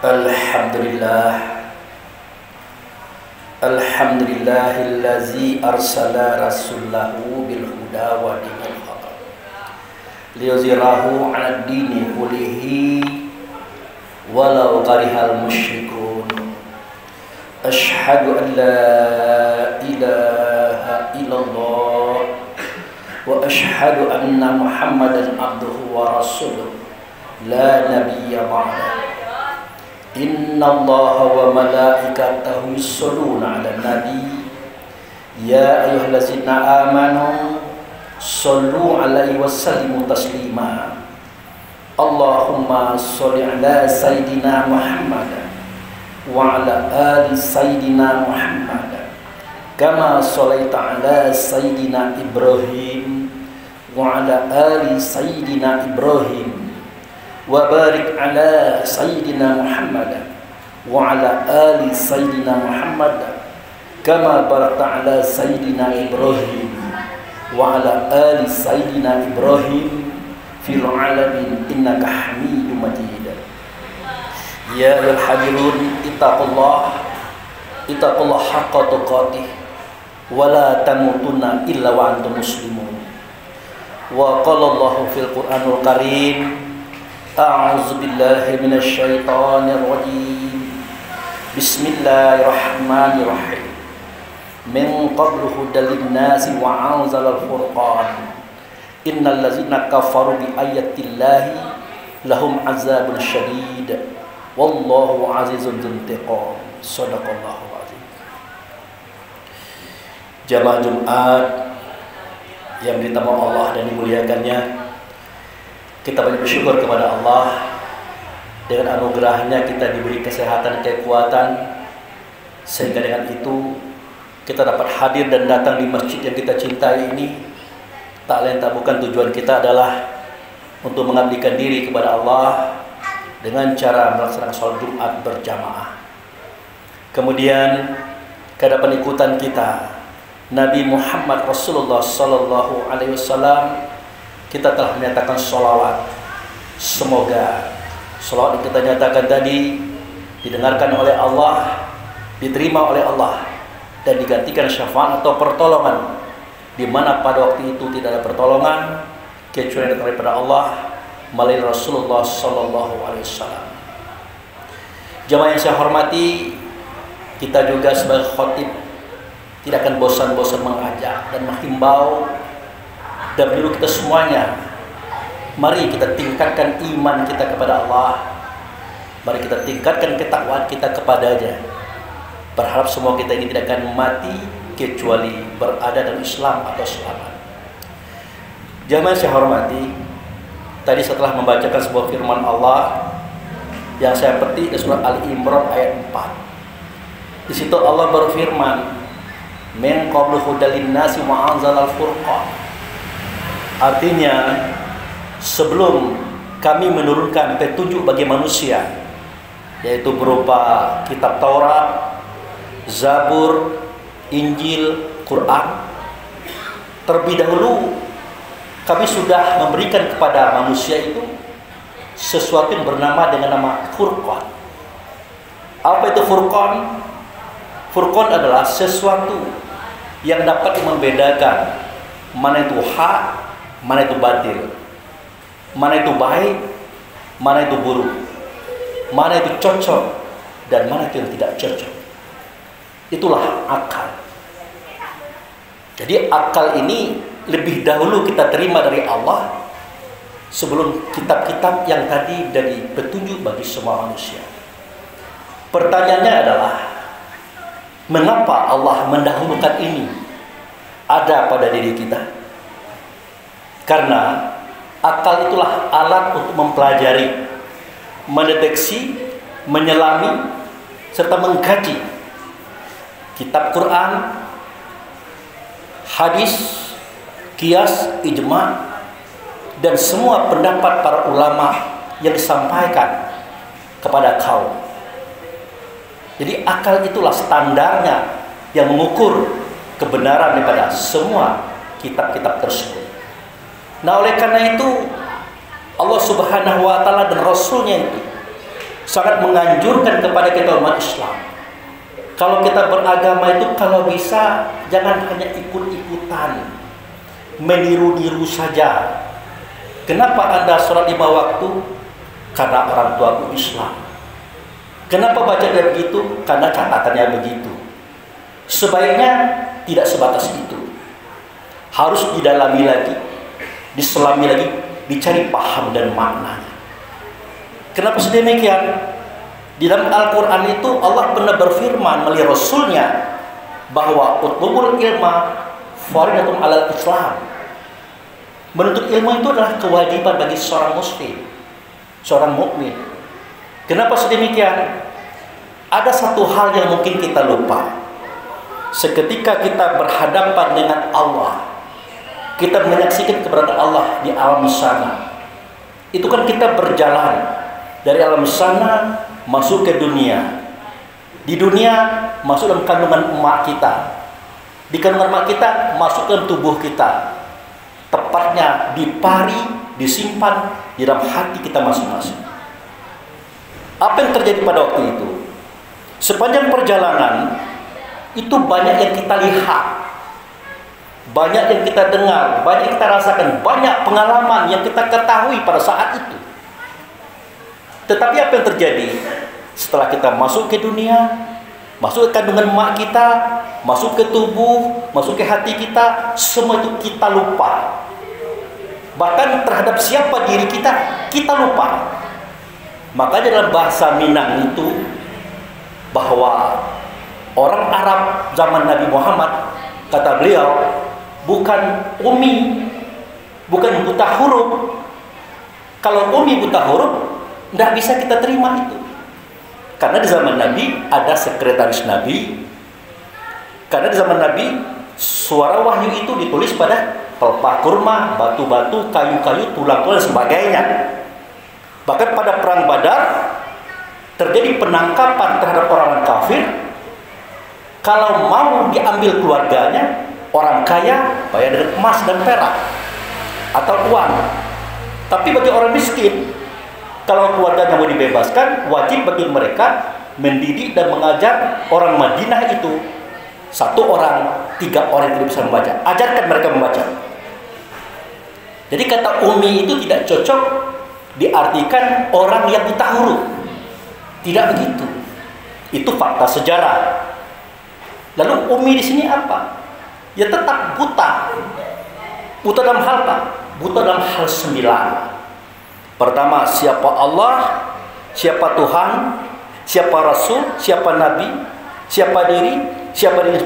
Alhamdulillah. Alhamdulillahillazi arsala rasulahu bil huda wa dinil haq liyuzhirahu 'ala dini kullihi walau karihal musyrikun. Asyhadu an la ilaha illallah wa asyhadu anna Muhammadan abduhu wa rasuluh la nabiyya ba'da. Inna allaha wa malaikatahu yusholluna 'alan nabi ya ayyuhallazina amanu shollu 'alaihi wa sallimu taslima. Allahumma sholli 'ala sayidina Muhammad wa 'ala ali sayidina Muhammad kama shallaita 'ala sayidina Ibrahim wa 'ala ali sayidina Ibrahim wa barik ala sayyidina Muhammad wa ala ali sayyidina Muhammad kama barakta ala sayyidina Ibrahim wa ala ali sayyidina Ibrahim fil alamin innaka Hamidum Majid. Ya ayyuhal hadirun ittaqullah haqqa tuqatih wa la tamutunna illa wa antum muslimun. Wa qala Allahu fil Qur'anil Karim, A'udzu billahi minasy syaithanir rajim. Bismillahirrahmanirrahim. Min qablu hudal linnasi wa anzalal furqan. Innal ladzina kafaru bi ayatillahi lahum azabun syadid. Wallahu azizun dzuntiqam. Shadaqallahu azim. Jamaah Jumat yang ditamah Allah dan dimuliakannya, kita banyak bersyukur kepada Allah. Dengan anugerahnya kita diberi kesehatan, kekuatan, sehingga dengan itu kita dapat hadir dan datang di masjid yang kita cintai ini. Tak lain tak bukan tujuan kita adalah untuk mengabdikan diri kepada Allah dengan cara melaksanakan sholat Jumat berjamaah. Kemudian keadaban ikutan kita Nabi Muhammad Rasulullah Sallallahu Alaihi Wasallam, kita telah menyatakan sholawat. Semoga sholawat yang kita nyatakan tadi didengarkan oleh Allah, diterima oleh Allah, dan digantikan syafaat atau pertolongan di mana pada waktu itu tidak ada pertolongan kecuali daripada Allah melalui Rasulullah Sallallahu Alaihi Wasallam. Jamaah yang saya hormati, kita juga sebagai khatib tidak akan bosan-bosan mengajak dan menghimbau dan menyuruh kita semuanya, mari kita tingkatkan iman kita kepada Allah, mari kita tingkatkan ketakwaan kita kepadanya. Berharap semua kita ini tidak akan mati kecuali berada dalam Islam atau selamat. Jamaah saya hormati, tadi setelah membacakan sebuah firman Allah yang saya petik di surah Al-Imran ayat 4. Di situ Allah berfirman, "Min qablu hudal linnasi wa anzalal furqan." Artinya, sebelum kami menurunkan petunjuk bagi manusia, yaitu berupa kitab Taurat, Zabur, Injil, Quran, terlebih dahulu kami sudah memberikan kepada manusia itu sesuatu yang bernama dengan nama Furqan. Apa itu Furqan? Furqan adalah sesuatu yang dapat membedakan mana itu hak, mana itu batil, mana itu baik, mana itu buruk, mana itu cocok, dan mana itu yang tidak cocok. Itulah akal. Jadi akal ini lebih dahulu kita terima dari Allah sebelum kitab-kitab yang tadi dari petunjuk bagi semua manusia. Pertanyaannya adalah, mengapa Allah mendahulukan ini ada pada diri kita? Karena akal itulah alat untuk mempelajari, mendeteksi, menyelami, serta mengkaji kitab Quran, hadis, qiyas, ijma, dan semua pendapat para ulama yang disampaikan kepada kaum. Jadi akal itulah standarnya yang mengukur kebenaran daripada semua kitab-kitab tersebut. Nah, oleh karena itu Allah Subhanahu wa taala dan Rasulnya itu sangat menganjurkan kepada kita umat Islam. Kalau kita beragama itu kalau bisa jangan hanya ikut-ikutan, meniru-niru saja. Kenapa Anda sholat 5 waktu? Karena orang tuaku Islam. Kenapa baca dia begitu? Karena catatannya begitu. Sebaiknya tidak sebatas itu. Harus didalami lagi, diselami lagi, dicari paham dan maknanya. Kenapa sedemikian? Di dalam Al-Quran itu Allah pernah berfirman melalui Rasulnya bahwa utlubul ilma faridatun alal Islam. Menuntut ilmu itu adalah kewajiban bagi seorang muslim, seorang mukmin. Kenapa sedemikian? Ada satu hal yang mungkin kita lupa. Seketika kita berhadapan dengan Allah, kita menyaksikan keberadaan Allah di alam sana. Itu kan kita berjalan dari alam sana masuk ke dunia. Di dunia masuk dalam kandungan emak kita. Di kandungan emak kita masuk dalam tubuh kita. Tepatnya dipari, disimpan di dalam hati kita masing-masing. Apa yang terjadi pada waktu itu? Sepanjang perjalanan itu banyak yang kita lihat, banyak yang kita dengar, banyak yang kita rasakan, banyak pengalaman yang kita ketahui pada saat itu. Tetapi apa yang terjadi? Setelah kita masuk ke dunia, masuk ke kandungan emak kita, masuk ke tubuh, masuk ke hati kita, semua itu kita lupa. Bahkan terhadap siapa diri kita, kita lupa. Makanya dalam bahasa Minang itu, bahwa orang Arab zaman Nabi Muhammad, kata beliau, bukan umi, bukan buta huruf. Kalau umi buta huruf, tidak bisa kita terima itu. Karena di zaman Nabi ada sekretaris Nabi. Karena di zaman Nabi suara wahyu itu ditulis pada pelepah kurma, batu-batu, kayu-kayu, tulang-tulang dan sebagainya. Bahkan pada perang Badar terjadi penangkapan terhadap orang kafir. Kalau mau diambil keluarganya, orang kaya bayar dengan emas dan perak atau uang. Tapi bagi orang miskin, kalau keluarganya mau dibebaskan, wajib bagi mereka mendidik dan mengajar orang Madinah itu 1 orang, 3 orang yang tidak bisa membaca. Ajarkan mereka membaca. Jadi kata umi itu tidak cocok diartikan orang yang buta huruf. Tidak begitu. Itu fakta sejarah. Lalu umi di sini apa? Ya tetap buta. Buta dalam hal apa? Buta dalam hal 9. Pertama, siapa Allah, siapa Tuhan, siapa Rasul, siapa Nabi, siapa diri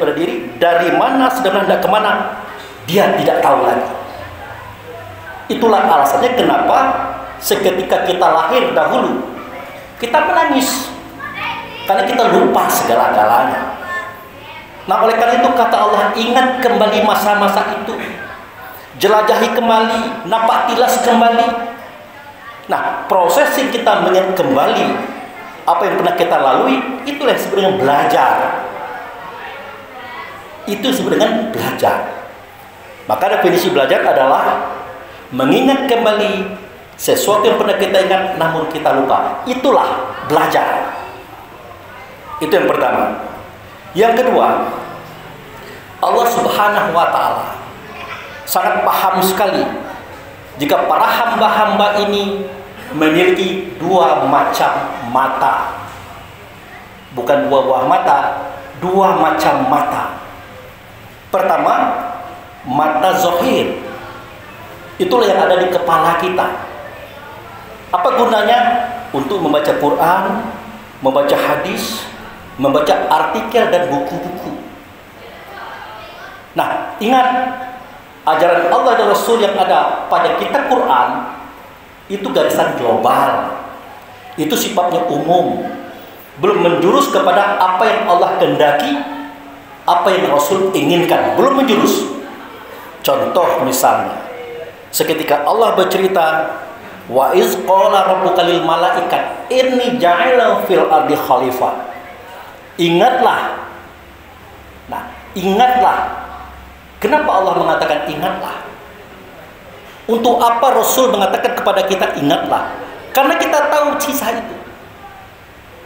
pada diri, dari mana, sedang hendak kemana, dia tidak tahu lagi. Itulah alasannya kenapa seketika kita lahir dahulu, kita menangis. Karena kita lupa segala-galanya. Nah, oleh karena itu kata Allah, ingat kembali masa-masa itu. Jelajahi kembali, napak tilas kembali. Nah, proses yang kita mengingat kembali apa yang pernah kita lalui, itulah yang sebenarnya belajar. Itu sebenarnya belajar. Maka definisi belajar adalah mengingat kembali sesuatu yang pernah kita ingat namun kita lupa. Itulah belajar. Itu yang pertama. Yang kedua, Allah Subhanahu wa ta'ala sangat paham sekali jika para hamba-hamba ini memiliki 2 macam mata. Bukan 2 buah mata, 2 macam mata. Pertama, mata zahir. Itulah yang ada di kepala kita. Apa gunanya? Untuk membaca Quran, membaca hadis, membaca artikel dan buku-buku. Nah, ingat ajaran Allah dan Rasul yang ada pada kitab Quran itu garisan global. Itu sifatnya umum. Belum menjurus kepada apa yang Allah kehendaki, apa yang Rasul inginkan. Belum menjurus. Contoh misalnya, seketika Allah bercerita, wa iz qala rabbuka lil malaikat inni ja'ila fil ardi khalifah. Ingatlah. Nah, ingatlah. Kenapa Allah mengatakan ingatlah? Untuk apa Rasul mengatakan kepada kita ingatlah? Karena kita tahu kisah itu.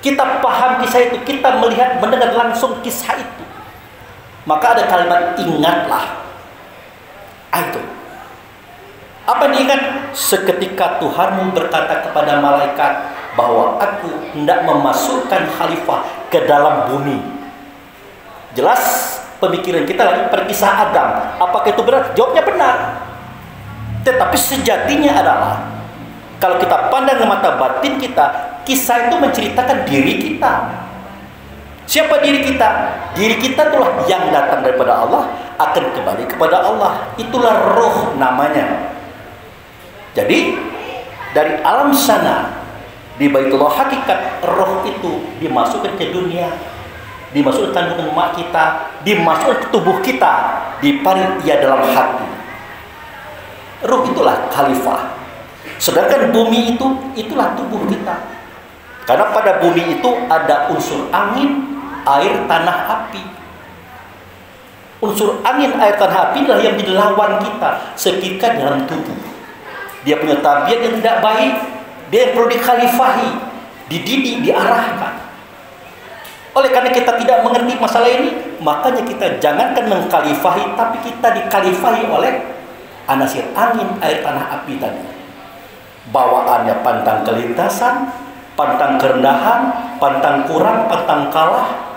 kita paham kisah itu, kita melihat, mendengar langsung kisah itu, maka ada kalimat ingatlah. Itu apa yang diingat? Seketika Tuhanmu berkata kepada malaikat bahwa aku hendak memasukkan khalifah ke dalam bumi. Jelas pemikiran kita lagi pada kisah Adam. Apakah itu benar? Jawabnya benar. Tetapi sejatinya adalah, kalau kita pandang dengan mata batin kita, kisah itu menceritakan diri kita. Siapa diri kita? Diri kita itulah yang datang daripada Allah, akan kembali kepada Allah. Itulah roh namanya. Jadi dari alam sana, di Baitullah hakikat, roh itu dimasukkan ke dunia, dimasukkan ke kandungan mak kita, dimasukkan ke tubuh kita, diparit ia dalam hati. Ruh itulah khalifah. Sedangkan bumi itu, itulah tubuh kita. Karena pada bumi itu ada unsur angin, air, tanah, api. Unsur angin, air, tanah, api adalah yang menjadi lawan kita seketika dalam tubuh. Dia punya tabiat yang tidak baik, dia yang perlu dikhalifahi, dididik, diarahkan. Oleh karena kita tidak mengerti masalah ini, makanya kita jangankan mengkhalifahi, tapi kita dikhalifahi oleh anasir angin, air, tanah, api tadi. Bawaannya pantang kelintasan, pantang kerendahan, pantang kurang, pantang kalah,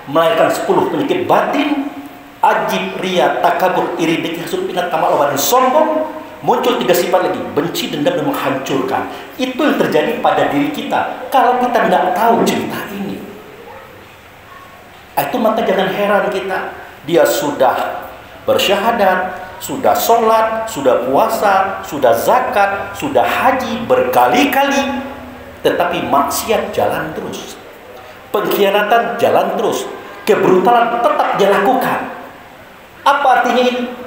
melahirkan 10 penyakit batin, ajib, ria, takabur, iri, dengki, hasud, inat, tamak, loba, dan sombong. Muncul 3 sifat lagi, benci, dendam, dan menghancurkan. Itu yang terjadi pada diri kita kalau kita tidak tahu cerita ini. Itu maka jangan heran kita, dia sudah bersyahadat, sudah sholat, sudah puasa, sudah zakat, sudah haji berkali-kali, tetapi maksiat jalan terus, pengkhianatan jalan terus, kebrutalan tetap dia lakukan. Apa artinya ini?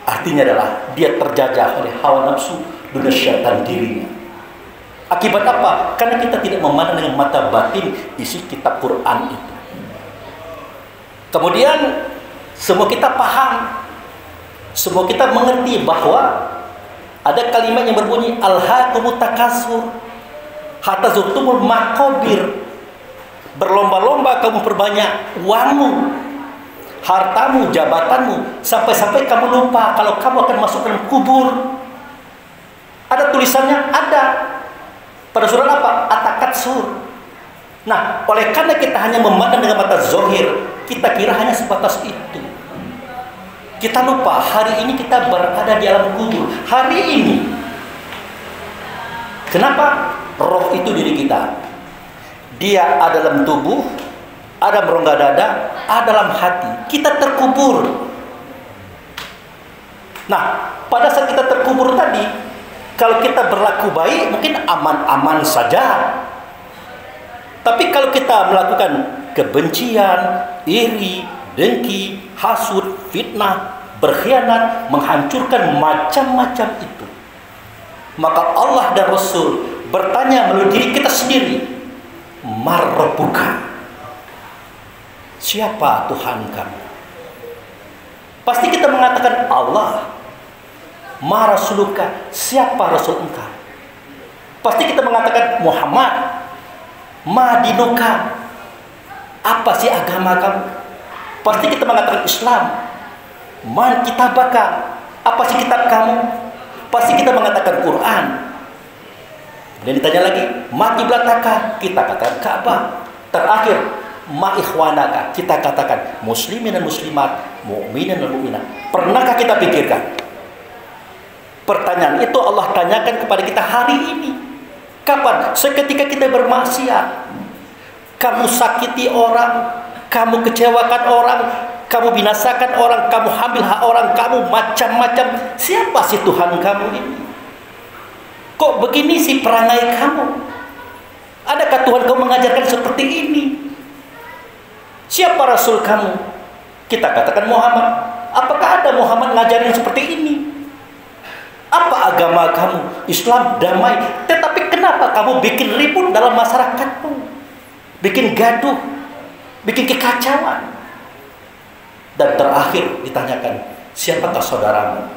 Artinya adalah dia terjajah oleh hawa nafsu dan syaitan dirinya. Akibat apa? Karena kita tidak memandang dengan mata batin isi kitab Quran itu. Kemudian semua kita paham, semua kita mengerti bahwa ada kalimat yang berbunyi alhaakumut takasur hatta zurtumul maqabir. Berlomba-lomba kamu perbanyak uangmu, hartamu, jabatanmu, sampai-sampai kamu lupa kalau kamu akan masuk dalam kubur. Ada tulisannya, ada pada surat apa? At-Takatsur. Nah, oleh karena kita hanya memandang dengan mata zohir, kita kira hanya sebatas itu. Kita lupa hari ini kita berada di alam kubur. Hari ini. Kenapa? Roh itu diri kita. Dia ada dalam tubuh, ada merongga dada, ada dalam hati. Kita terkubur. Nah, pada saat kita terkubur tadi, kalau kita berlaku baik, mungkin aman-aman saja. Tapi kalau kita melakukan kebencian, iri, dengki, hasud, fitnah, berkhianat, menghancurkan macam-macam itu, maka Allah dan Rasul bertanya melalui diri kita sendiri, Marrabbuka, siapa Tuhan kamu? Pasti kita mengatakan Allah. Ma Rasuluka, siapa Rasul engkau? Pasti kita mengatakan Muhammad. Ma dinuka, apa sih agama kamu? Pasti kita mengatakan Islam. Man kitabaka, apa sih kitab kamu? Pasti kita mengatakan Quran. Dan ditanya lagi, ma qiblataka, kita katakan Ka'bah. Terakhir, ma ikhwanaka, kita katakan muslimin dan muslimat, mukminin dan mukminat. Pernahkah kita pikirkan? Pertanyaan itu Allah tanyakan kepada kita hari ini. Kapan? Seketika kita bermaksiat, kamu sakiti orang, kamu kecewakan orang, kamu binasakan orang, kamu ambil hak orang, kamu macam-macam. Siapa sih Tuhan kamu ini? Kok begini sih perangai kamu? Adakah Tuhan kamu mengajarkan seperti ini? Siapa Rasul kamu? Kita katakan Muhammad. Apakah ada Muhammad ngajarin seperti ini? Apa agama kamu? Islam, damai. Tetapi kenapa kamu bikin ribut dalam masyarakatmu? Bikin gaduh, bikin kekacauan. Dan terakhir ditanyakan, siapakah saudaramu?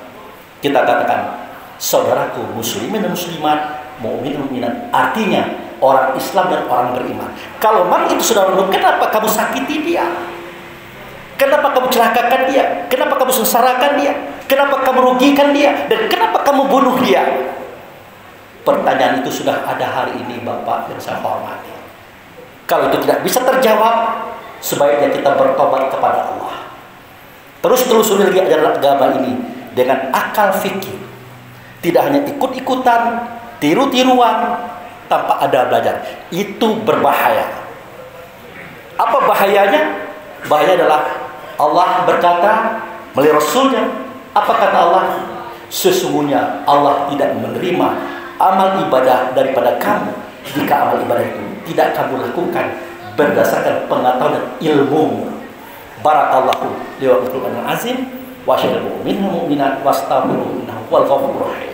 Kita katakan, saudaraku muslimin dan muslimat, mukmin dan mukminat. Artinya, orang Islam dan orang beriman. Kalau memang itu saudaramu, kenapa kamu sakiti dia? Kenapa kamu celakakan dia? Kenapa kamu sengsarakan dia? Kenapa kamu rugikan dia? Dan kenapa kamu bunuh dia? Pertanyaan itu sudah ada hari ini, Bapak yang saya hormati. Kalau itu tidak bisa terjawab, sebaiknya kita bertobat kepada Allah. Terus telusuri lagi ajaran agama ini dengan akal fikir. Tidak hanya ikut-ikutan, tiru-tiruan, tanpa ada belajar. Itu berbahaya. Apa bahayanya? Bahaya adalah Allah berkata melalui Rasulnya. Apa kata Allah? Sesungguhnya Allah tidak menerima amal ibadah daripada kamu jika amal ibadah itu tidak kamu lakukan berdasarkan pengetahuan dan ilmu. Barakallahu li wa lakum fil azim wa syarrul mu'minat wastaghfiru innahu huwal ghafurur rahim.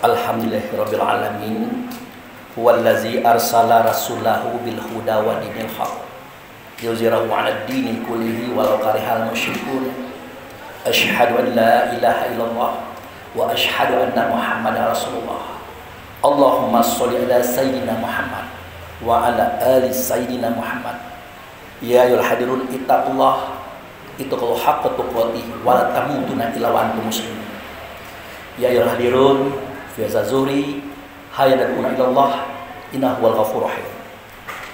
Alhamdulillahirabbil alamin huwallazi arsala rasulahu bil huda wa dinil haq yuzhirahu 'alad dini kullihi walau karihal musyrikun. Asyhadu an la ilaha illallah wa asyhadu anna muhammadar rasulullah. Allahumma sholli ala sayyidina Muhammad wa ala ali sayyidina Muhammad. Ya ayyuhal hadirun ittaqullah ittaqul haqqa tuqatih wa la tamutunna illa wa antum muslimun. Ya ayyuhal hadirun fi zazuri hayyan ilallah innahu huwal ghafurur rahim.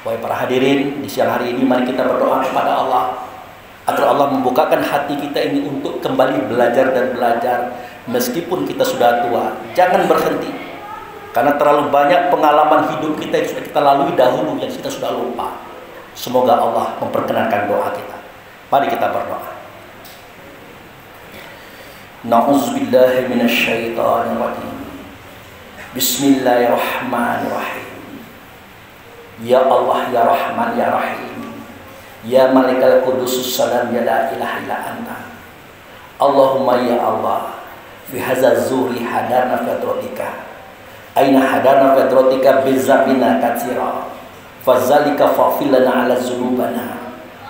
Wahai para hadirin, di siang hari ini mari kita berdoa kepada Allah agar Allah membukakan hati kita ini untuk kembali belajar dan belajar meskipun kita sudah tua. Jangan berhenti, karena terlalu banyak pengalaman hidup kita yang sudah kita lalui dahulu yang kita sudah lupa. Semoga Allah memperkenankan doa kita. Mari kita berdoa. Na'udzubillahi minasyaitonir rajim. Bismillahirrahmanirrahim. Ya Allah, ya Rahman, ya Rahim, ya Malikal Qudusus Salam, ya la ilaha illa anta. Allahumma ya Allah, fi hadza zuhri hadarna fitratika. Aina hadarna fitratika bizabina katsira. Fazalika fa'fil lana ala dzunubana.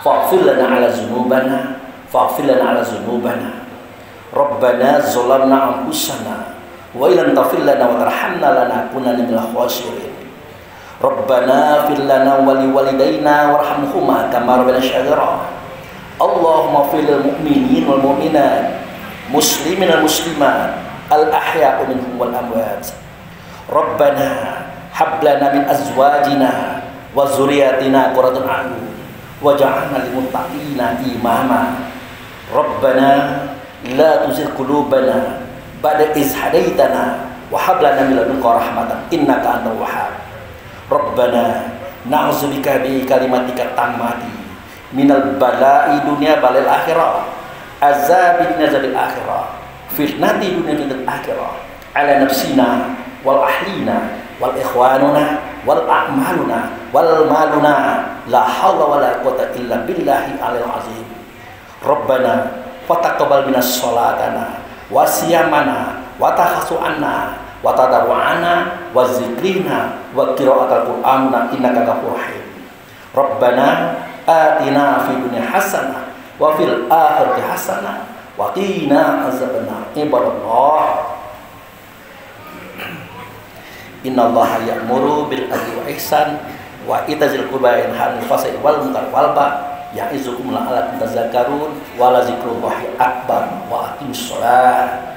Fa'fil lana ala dzunubana. Fa'fil lana ala dzunubana. Rabbana zalamna anfusana wa illam taghfir lana wa tarhamna lanakunanna minal khasirin. Rabbana fil lana wa liwalidayna warhamhuma kama rabbayana shaghira. Allahumma fil mu'minin wal mu'minat muslimin wal muslimat al ahya'u minhum wal amwat. Rabbana hab lana min azwajina wa dzurriyyatina qurrata a'yun waj'alna lil muttaqina imama. Rabbana la tuzigh qulubana ba'da iz hadaitana wa hab lana min ladunka rahmatan innaka antal wahhab. Rabbana na'udzubika bi kalimatika tammati minal bala'i dunya balil akhirah azabil nazabil akhirah fitnati dunya fitnatil akhirah ala nafsina wal ahlina wal ikhwanuna wal a'maluna wal maluna la haula wala quwwata illa billahi alil azim. Rabbana fataqabbal minas sholatana wa siyamana wa takhasu'anna wa tadarru'ana wa zikrina wa qira'atal qur'ana innaka ghafurur rahim. Rabbana atina fid dunya hasanah wa fil akhirati hasanah wa qina azabannar. Ibadallah, innallaha ya'muru bil adli wa ihsan wa itazil qurba wa yanha 'anil fahsya'i wal munkar wal baghi ya'izukum la'allakum tadhakkarun wa la dzikrullahi akbar wa aqimus shalah.